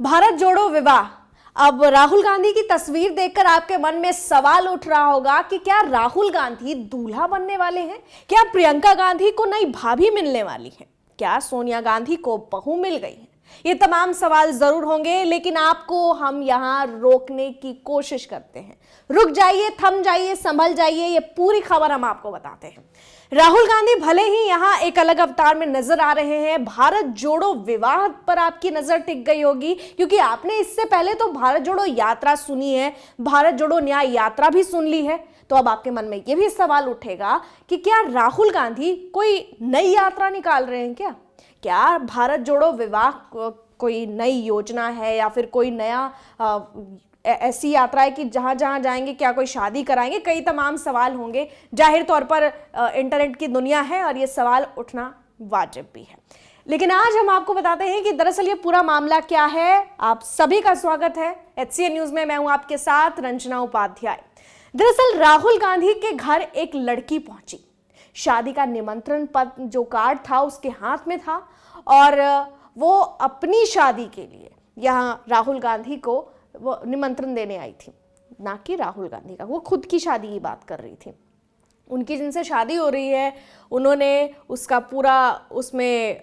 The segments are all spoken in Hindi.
भारत जोड़ो विवाह। अब राहुल गांधी की तस्वीर देखकर आपके मन में सवाल उठ रहा होगा कि क्या राहुल गांधी दूल्हा बनने वाले हैं? क्या प्रियंका गांधी को नई भाभी मिलने वाली है? क्या सोनिया गांधी को बहू मिल गई है? ये तमाम सवाल जरूर होंगे, लेकिन आपको हम यहां रोकने की कोशिश करते हैं। रुक जाइए, थम जाइए, संभल जाइए, ये पूरी खबर हम आपको बताते हैं। राहुल गांधी भले ही यहां एक अलग अवतार में नजर आ रहे हैं, भारत जोड़ो विवाह पर आपकी नजर टिक गई होगी, क्योंकि आपने इससे पहले तो भारत जोड़ो यात्रा सुनी है, भारत जोड़ो न्याय यात्रा भी सुन ली है। तो अब आपके मन में यह भी सवाल उठेगा कि क्या राहुल गांधी कोई नई यात्रा निकाल रहे हैं? क्या भारत जोड़ो विवाह कोई नई योजना है या फिर कोई नया ऐसी यात्रा है कि जहां जहां जाएंगे क्या कोई शादी कराएंगे? कई तमाम सवाल होंगे। जाहिर तौर पर इंटरनेट की दुनिया है और ये सवाल उठना वाजिब भी है। लेकिन आज हम आपको बताते हैं कि दरअसल ये पूरा मामला क्या है। आप सभी का स्वागत है HCN न्यूज में। मैं हूं आपके साथ रंजना उपाध्याय। दरअसल राहुल गांधी के घर एक लड़की पहुंची। शादी का निमंत्रण पत्र जो कार्ड था उसके हाथ में था और वो अपनी शादी के लिए यहाँ राहुल गांधी को वो निमंत्रण देने आई थी, ना कि राहुल गांधी का। वो खुद की शादी की बात कर रही थी। उनकी जिनसे शादी हो रही है उन्होंने उसका पूरा उसमें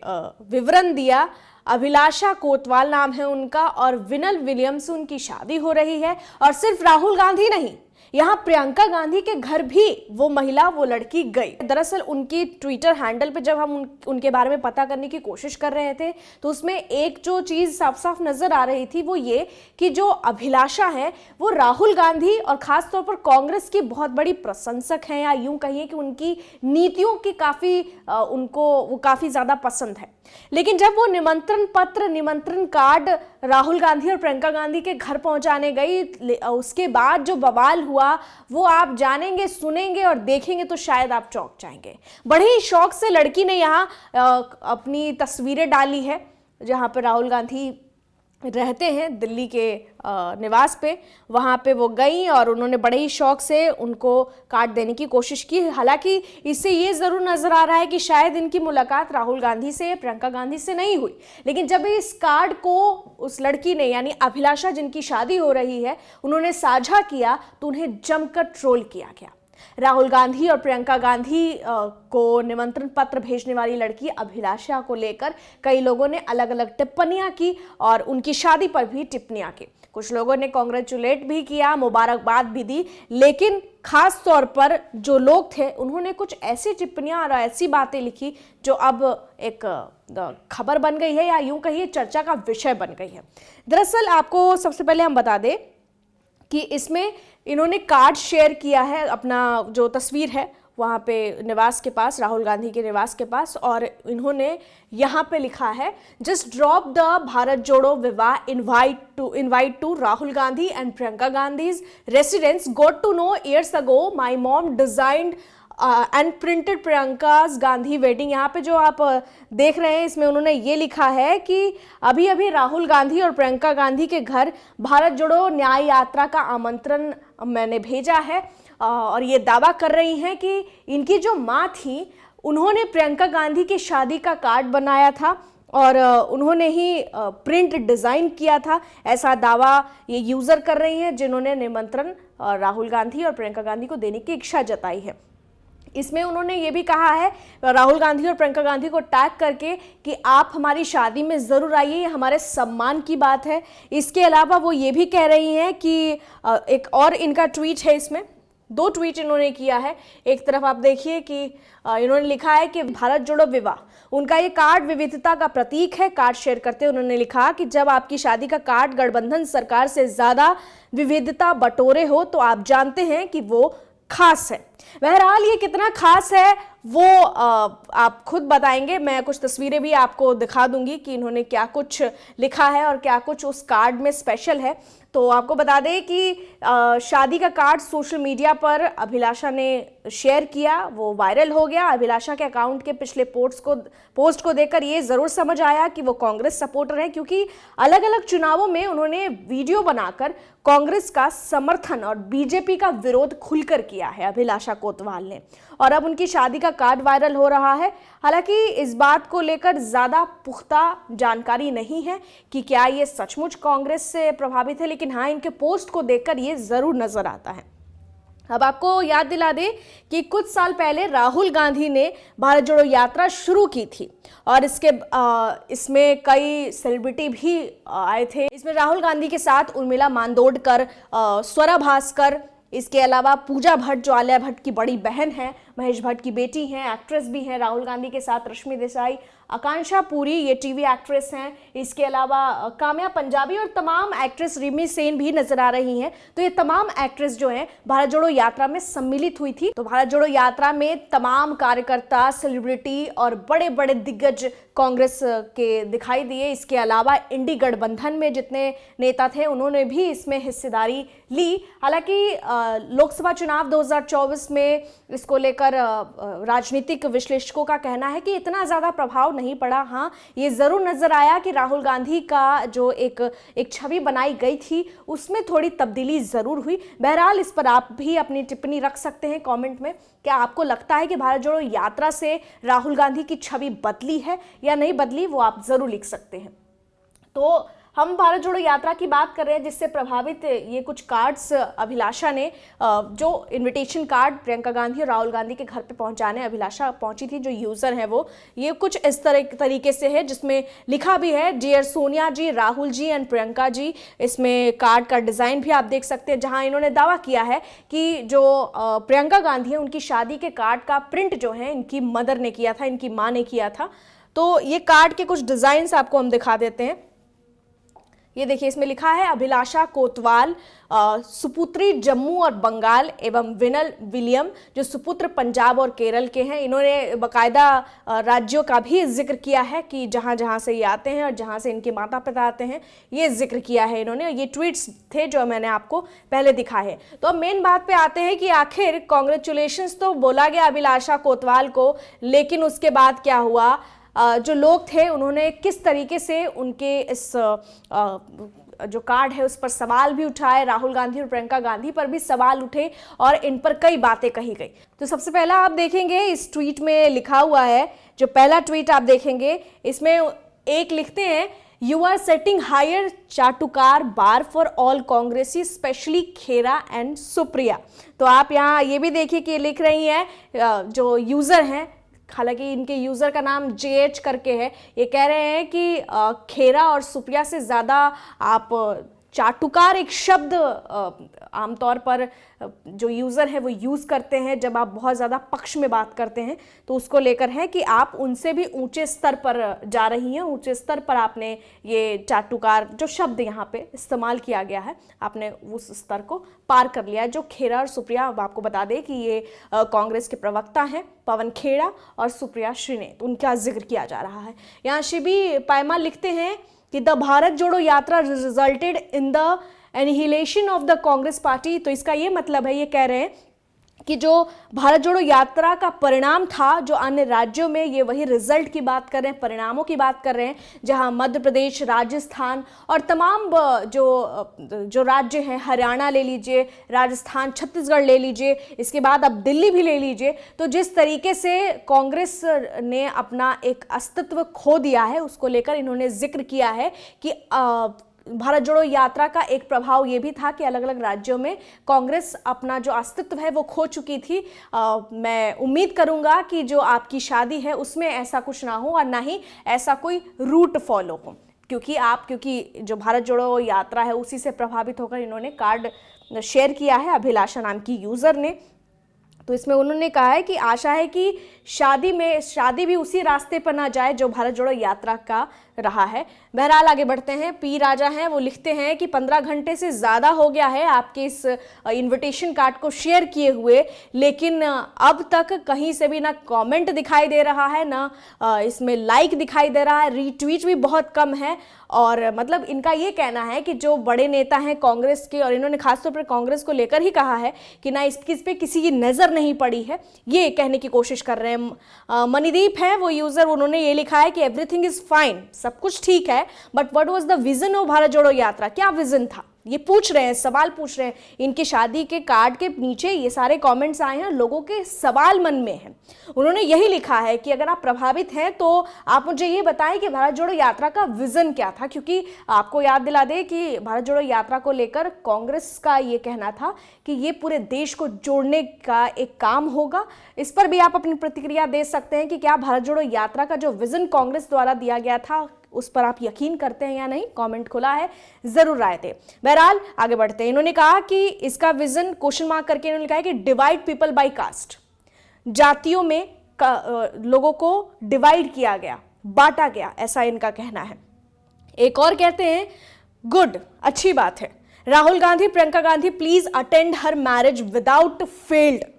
विवरण दिया। अभिलाषा कोतवाल नाम है उनका और विनल विलियम्स से उनकी शादी हो रही है। और सिर्फ राहुल गांधी नहीं, यहाँ प्रियंका गांधी के घर भी वो महिला, वो लड़की गई। दरअसल उनकी ट्विटर हैंडल पे जब हम उनके बारे में पता करने की कोशिश कर रहे थे तो उसमें एक जो चीज साफ साफ नजर आ रही थी वो ये कि जो अभिलाषा है वो राहुल गांधी और खास तौर पर कांग्रेस की बहुत बड़ी प्रशंसक हैं, या यूं कहिए कि उनकी नीतियों की उनको वो काफी ज्यादा पसंद है। लेकिन जब वो निमंत्रण कार्ड राहुल गांधी और प्रियंका गांधी के घर पहुंचाने गई, उसके बाद जो बवाल हुआ वो आप जानेंगे, सुनेंगे और देखेंगे तो शायद आप चौंक जाएंगे। बड़े ही शौक से लड़की ने यहाँ अपनी तस्वीरें डाली है जहां पर राहुल गांधी रहते हैं दिल्ली के निवास पे। वहाँ पे वो गई और उन्होंने बड़े ही शौक से उनको कार्ड देने की कोशिश की। हालांकि इससे ये ज़रूर नज़र आ रहा है कि शायद इनकी मुलाकात राहुल गांधी से, प्रियंका गांधी से नहीं हुई। लेकिन जब इस कार्ड को उस लड़की ने, यानी अभिलाषा जिनकी शादी हो रही है, उन्होंने साझा किया तो उन्हें जमकर ट्रोल किया गया। राहुल गांधी और प्रियंका गांधी को निमंत्रण पत्र भेजने वाली लड़की अभिलाषा को लेकर कई लोगों ने अलग अलग टिप्पणियां की और उनकी शादी पर भी टिप्पणियां की। कुछ लोगों ने कांग्रेचुलेट भी किया, मुबारकबाद भी दी। लेकिन खास तौर पर जो लोग थे उन्होंने कुछ ऐसी टिप्पणियां और ऐसी बातें लिखी जो अब एक खबर बन गई है, या यूं कहिए चर्चा का विषय बन गई है। दरअसल आपको सबसे पहले हम बता दें कि इसमें इन्होंने कार्ड शेयर किया है, अपना जो तस्वीर है वहाँ पे निवास के पास, राहुल गांधी के निवास के पास, और इन्होंने यहाँ पे लिखा है, just drop the Bharat Jodo vivah invite to Rahul Gandhi and Priyanka Gandhi's residence, got to know years ago my mom designed and printed Priyanka's Gandhi wedding. यहाँ पे जो आप देख रहे हैं इसमें उन्होंने ये लिखा है कि अभी अभी राहुल गांधी और प्रियंका गांधी के घर भारत जोड़ो न्याय यात्रा का आमंत्रण मैंने भेजा है, और ये दावा कर रही हैं कि इनकी जो माँ थी उन्होंने प्रियंका गांधी की शादी का कार्ड बनाया था और उन्होंने ही प्रिंट डिज़ाइन किया था। ऐसा दावा ये यूज़र कर रही हैं जिन्होंने निमंत्रण राहुल गांधी और प्रियंका गांधी को देने की इच्छा जताई है। इसमें उन्होंने ये भी कहा है राहुल गांधी और प्रियंका गांधी को टैग करके कि आप हमारी शादी में ज़रूर आइए, ये हमारे सम्मान की बात है। इसके अलावा वो ये भी कह रही हैं कि एक और इनका ट्वीट है, इसमें 2 ट्वीट इन्होंने किया है। एक तरफ आप देखिए कि इन्होंने लिखा है कि भारत जोड़ो विवाह, उनका ये कार्ड विविधता का प्रतीक है। कार्ड शेयर करते उन्होंने लिखा कि जब आपकी शादी का कार्ड गठबंधन सरकार से ज़्यादा विविधता बटोरे हो तो आप जानते हैं कि वो खास है। बहरहाल ये कितना खास है वो आप खुद बताएंगे। मैं कुछ तस्वीरें भी आपको दिखा दूंगी कि इन्होंने क्या कुछ लिखा है और क्या कुछ उस कार्ड में स्पेशल है। तो आपको बता दें कि शादी का कार्ड सोशल मीडिया पर अभिलाषा ने शेयर किया, वो वायरल हो गया। अभिलाषा के अकाउंट के पिछले पोस्ट को देखकर ये ज़रूर समझ आया कि वो कांग्रेस सपोर्टर है, क्योंकि अलग अलग चुनावों में उन्होंने वीडियो बनाकर कांग्रेस का समर्थन और बीजेपी का विरोध खुलकर किया है अभिलाषा कोतवाल ने, और अब उनकी शादी का कार्ड वायरल हो रहा है। हालांकि इस बात को लेकर ज़्यादा पुख्ता जानकारी नहीं है कि क्या ये सचमुच कांग्रेस से प्रभावित है, लेकिन हाँ, इनके पोस्ट को देखकर ये ज़रूर नज़र आता है। अब आपको याद दिला दें कि कुछ साल पहले राहुल गांधी ने भारत जोड़ो यात्रा शुरू की थी, और इसमें कई सेलिब्रिटी भी आए थे। इसमें राहुल गांधी के साथ उर्मिला मातोंडकर, स्वरा भास्कर, इसके अलावा पूजा भट्ट जो आलिया भट्ट की बड़ी बहन है, महेश भट्ट की बेटी हैं, एक्ट्रेस भी हैं। राहुल गांधी के साथ रश्मि देसाई, आकांक्षा पुरी, ये टीवी एक्ट्रेस हैं। इसके अलावा काम्या पंजाबी और तमाम एक्ट्रेस, रिमी सेन भी नजर आ रही हैं। तो ये तमाम एक्ट्रेस जो हैं भारत जोड़ो यात्रा में सम्मिलित हुई थी। तो भारत जोड़ो यात्रा में तमाम कार्यकर्ता, सेलिब्रिटी और बड़े बड़े दिग्गज कांग्रेस के दिखाई दिए। इसके अलावा इंडी गठबंधन में जितने नेता थे उन्होंने भी इसमें हिस्सेदारी ली। हालांकि लोकसभा चुनाव 2024 में इसको लेकर राजनीतिक विश्लेषकों का कहना है कि इतना ज्यादा प्रभाव नहीं पड़ा। हाँ, ये जरूर नजर आया कि राहुल गांधी का जो एक छवि बनाई गई थी उसमें थोड़ी तब्दीली जरूर हुई। बहरहाल इस पर आप भी अपनी टिप्पणी रख सकते हैं कमेंट में। क्या आपको लगता है कि भारत जोड़ो यात्रा से राहुल गांधी की छवि बदली है या नहीं बदली, वो आप जरूर लिख सकते हैं। तो हम भारत जोड़ो यात्रा की बात कर रहे हैं, जिससे प्रभावित ये कुछ कार्ड्स अभिलाषा ने, जो इनविटेशन कार्ड प्रियंका गांधी और राहुल गांधी के घर पे पहुंचाने अभिलाषा पहुंची थी, जो यूजर है वो ये कुछ इस तरीके से है, जिसमें लिखा भी है डियर सोनिया जी, राहुल जी एंड प्रियंका जी। इसमें कार्ड का डिजाइन भी आप देख सकते हैं, जहां इन्होंने दावा किया है कि जो प्रियंका गांधी है उनकी शादी के कार्ड का प्रिंट जो है इनकी मदर ने किया था, इनकी माँ ने किया था। तो ये कार्ड के कुछ डिजाइन आपको हम दिखा देते हैं। ये देखिए, इसमें लिखा है अभिलाषा कोतवाल सुपुत्री जम्मू और बंगाल एवं विनल विलियम जो सुपुत्र पंजाब और केरल के हैं। इन्होंने बाकायदा राज्यों का भी जिक्र किया है कि जहां जहां से ये आते हैं और जहां से इनके माता पिता आते हैं, ये जिक्र किया है इन्होंने। ये ट्वीट्स थे जो मैंने आपको पहले दिखाए हैं। तो अब मेन बात पे आते हैं कि आखिर कांग्रेचुलेशंस तो बोला गया अभिलाषा कोतवाल को, लेकिन उसके बाद क्या हुआ, जो लोग थे उन्होंने किस तरीके से उनके इस जो कार्ड है उस पर सवाल भी उठाए। राहुल गांधी और प्रियंका गांधी पर भी सवाल उठे और इन पर कई बातें कही गई। तो सबसे पहला आप देखेंगे इस ट्वीट में लिखा हुआ है, जो पहला ट्वीट आप देखेंगे इसमें एक लिखते हैं, you are setting higher chatukar bar for all कांग्रेसी स्पेशली खेरा एंड सुप्रिया। तो आप यहाँ ये भी देखिए कि लिख रही हैं जो यूजर हैं, हालांकि इनके यूजर का नाम JH करके है, ये कह रहे हैं कि खेरा और सुप्रिया से ज़्यादा आप चाटुकार एक शब्द आमतौर पर जो यूज़र है वो यूज़ करते हैं जब आप बहुत ज़्यादा पक्ष में बात करते हैं, तो उसको लेकर है कि आप उनसे भी ऊंचे स्तर पर जा रही हैं, ऊंचे स्तर पर आपने ये चाटुकार जो शब्द यहाँ पे इस्तेमाल किया गया है, आपने उस स्तर को पार कर लिया है। जो खेरा और सुप्रिया, अब आपको बता दें कि ये कांग्रेस के प्रवक्ता हैं, पवन खेड़ा और सुप्रिया श्रीनेत, उनका जिक्र किया जा रहा है। यहाँ शिबी पायमा लिखते हैं कि द भारत जोड़ो यात्रा resulted in the annihilation of the Congress party. तो इसका ये मतलब है, ये कह रहे हैं कि जो भारत जोड़ो यात्रा का परिणाम था, जो अन्य राज्यों में, ये वही रिजल्ट की बात कर रहे हैं, परिणामों की बात कर रहे हैं, जहां मध्य प्रदेश, राजस्थान और तमाम जो राज्य हैं, हरियाणा ले लीजिए, राजस्थान, छत्तीसगढ़ ले लीजिए, इसके बाद अब दिल्ली भी ले लीजिए, तो जिस तरीके से कांग्रेस ने अपना एक अस्तित्व खो दिया है, उसको लेकर इन्होंने जिक्र किया है कि भारत जोड़ो यात्रा का एक प्रभाव ये भी था कि अलग अलग राज्यों में कांग्रेस अपना जो अस्तित्व है वो खो चुकी थी। मैं उम्मीद करूंगा कि जो आपकी शादी है उसमें ऐसा कुछ ना हो और ना ही ऐसा कोई रूट फॉलो हो, क्योंकि जो भारत जोड़ो यात्रा है उसी से प्रभावित होकर इन्होंने कार्ड शेयर किया है अभिलाषा नाम की यूजर ने। तो इसमें उन्होंने कहा है कि आशा है कि शादी भी उसी रास्ते पर ना जाए जो भारत जोड़ो यात्रा का रहा है। बहरहाल आगे बढ़ते हैं। पी राजा हैं, वो लिखते हैं कि 15 घंटे से ज़्यादा हो गया है आपके इस इनविटेशन कार्ड को शेयर किए हुए, लेकिन अब तक कहीं से भी ना कमेंट दिखाई दे रहा है, ना इसमें लाइक दिखाई दे रहा है, रीट्वीट भी बहुत कम है। और मतलब इनका ये कहना है कि जो बड़े नेता हैं कांग्रेस के, और इन्होंने खासतौर पर कांग्रेस को लेकर ही कहा है कि ना इस पे किसी की नज़र नहीं पड़ी है, ये कहने की कोशिश कर रहे हैं। मणिदीप है वो यूज़र, उन्होंने ये लिखा है कि एवरीथिंग इज़ फाइन, सब कुछ ठीक है, but what was the vision of Bharat जोड़ो यात्रा, क्या विजन था, ये पूछ रहे हैं, सवाल पूछ रहे हैं। इनके शादी के कार्ड के नीचे ये सारे कमेंट्स आए हैं, लोगों के सवाल मन में हैं। उन्होंने यही लिखा है कि अगर आप प्रभावित हैं तो आप मुझे ये बताएं कि भारत जोड़ो यात्रा का विजन क्या था, क्योंकि आपको याद दिला दें कि भारत जोड़ो यात्रा को लेकर कांग्रेस का ये कहना था कि ये पूरे देश को जोड़ने का एक काम होगा। इस पर भी आप अपनी प्रतिक्रिया दे सकते हैं कि क्या भारत जोड़ो यात्रा का जो विजन कांग्रेस द्वारा दिया गया था उस पर आप यकीन करते हैं या नहीं। कमेंट खुला है, जरूर राय दें। बहरहाल आगे बढ़ते हैं। इन्होंने कहा कि इसका विजन क्वेश्चन मार्क करके इन्होंने कहा कि डिवाइड पीपल बाय कास्ट, जातियों में लोगों को डिवाइड किया गया, बांटा गया, ऐसा इनका कहना है। एक और कहते हैं गुड, अच्छी बात है, Rahul Gandhi Priyanka Gandhi please attend her marriage without failed.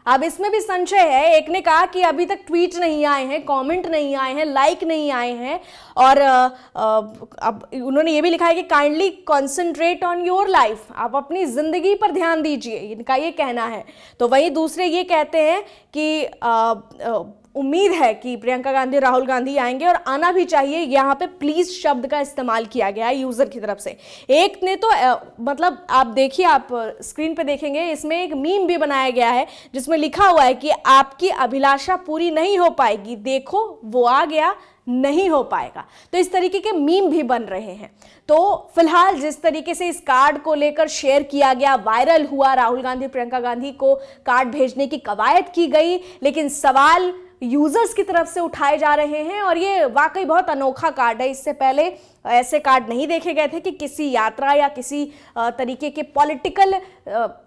अब इसमें भी संशय है। एक ने कहा कि अभी तक ट्वीट नहीं आए हैं, कमेंट नहीं आए हैं, लाइक नहीं आए हैं, और अब उन्होंने ये भी लिखा है कि kindly concentrate on your life, आप अपनी जिंदगी पर ध्यान दीजिए, इनका ये कहना है। तो वहीं दूसरे ये कहते हैं कि उम्मीद है कि प्रियंका गांधी राहुल गांधी आएंगे और आना भी चाहिए। यहाँ पे प्लीज शब्द का इस्तेमाल किया गया है यूजर की तरफ से। एक ने तो मतलब आप देखिए, आप स्क्रीन पे देखेंगे, इसमें एक मीम भी बनाया गया है जिसमें लिखा हुआ है कि आपकी अभिलाषा पूरी नहीं हो पाएगी, देखो वो आ गया, नहीं हो पाएगा। तो इस तरीके के मीम भी बन रहे हैं। तो फिलहाल जिस तरीके से इस कार्ड को लेकर शेयर किया गया, वायरल हुआ, राहुल गांधी प्रियंका गांधी को कार्ड भेजने की कवायद की गई, लेकिन सवाल यूजर्स की तरफ से उठाए जा रहे हैं और ये वाकई बहुत अनोखा कार्ड है। इससे पहले ऐसे कार्ड नहीं देखे गए थे कि किसी यात्रा या किसी तरीके के पॉलिटिकल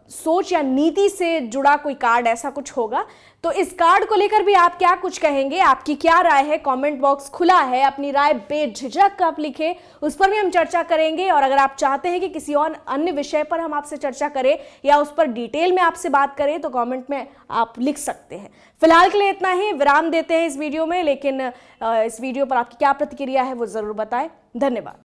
सोच या नीति से जुड़ा कोई कार्ड ऐसा कुछ होगा। तो इस कार्ड को लेकर भी आप क्या कुछ कहेंगे, आपकी क्या राय है? कमेंट बॉक्स खुला है, अपनी राय बेझिझक आप लिखें, उस पर भी हम चर्चा करेंगे। और अगर आप चाहते हैं कि किसी और अन्य विषय पर हम आपसे चर्चा करें या उस पर डिटेल में आपसे बात करें तो कमेंट में आप लिख सकते हैं। फिलहाल के लिए इतना ही, विराम देते हैं इस वीडियो में, लेकिन इस वीडियो पर आपकी क्या प्रतिक्रिया है वो जरूर बताएं। धन्यवाद।